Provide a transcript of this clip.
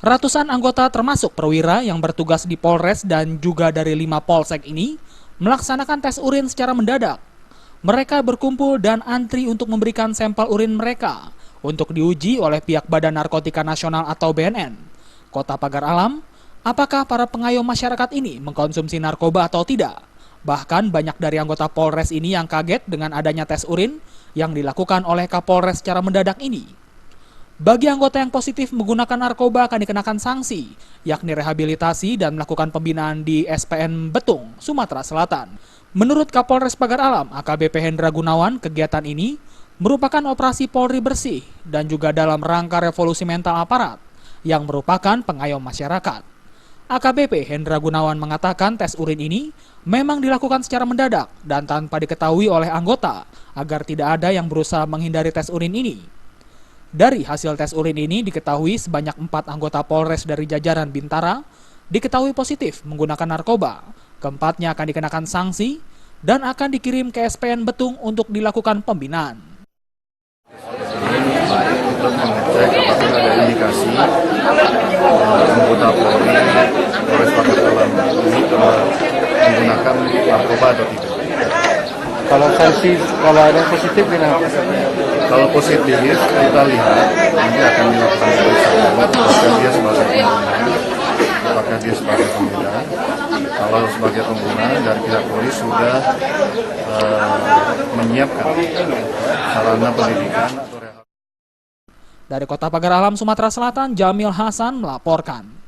Ratusan anggota termasuk perwira yang bertugas di Polres dan juga dari 5 polsek ini melaksanakan tes urin secara mendadak. Mereka berkumpul dan antri untuk memberikan sampel urin mereka untuk diuji oleh pihak Badan Narkotika Nasional atau BNN. Kota Pagar Alam, apakah para pengayom masyarakat ini mengkonsumsi narkoba atau tidak? Bahkan banyak dari anggota Polres ini yang kaget dengan adanya tes urin yang dilakukan oleh Kapolres secara mendadak ini. Bagi anggota yang positif menggunakan narkoba akan dikenakan sanksi, yakni rehabilitasi dan melakukan pembinaan di SPN Betung, Sumatera Selatan. Menurut Kapolres Pagar Alam, AKBP Hendra Gunawan, kegiatan ini merupakan operasi Polri bersih dan juga dalam rangka revolusi mental aparat yang merupakan pengayom masyarakat. AKBP Hendra Gunawan mengatakan tes urin ini memang dilakukan secara mendadak dan tanpa diketahui oleh anggota agar tidak ada yang berusaha menghindari tes urin ini. Dari hasil tes urin ini diketahui sebanyak 4 anggota Polres dari jajaran Bintara diketahui positif menggunakan narkoba. Keempatnya akan dikenakan sanksi dan akan dikirim ke SPN Betung untuk dilakukan pembinaan. Untuk mengecek apakah ada indikasi anggota Polri Polres Pagar Alam ini menggunakan narkoba atau tidak. Kalau sanksi, kalau ada positif gimana? Kalau positif kita lihat nanti akan dilakukan pemeriksaan apakah dia sebagai pengguna, kalau sebagai pengguna dan pihak Polri sudah menyiapkan sarana pendidikan atau rehabilitasi. Dari Kota Pagar Alam, Sumatera Selatan, Jamil Hasan melaporkan.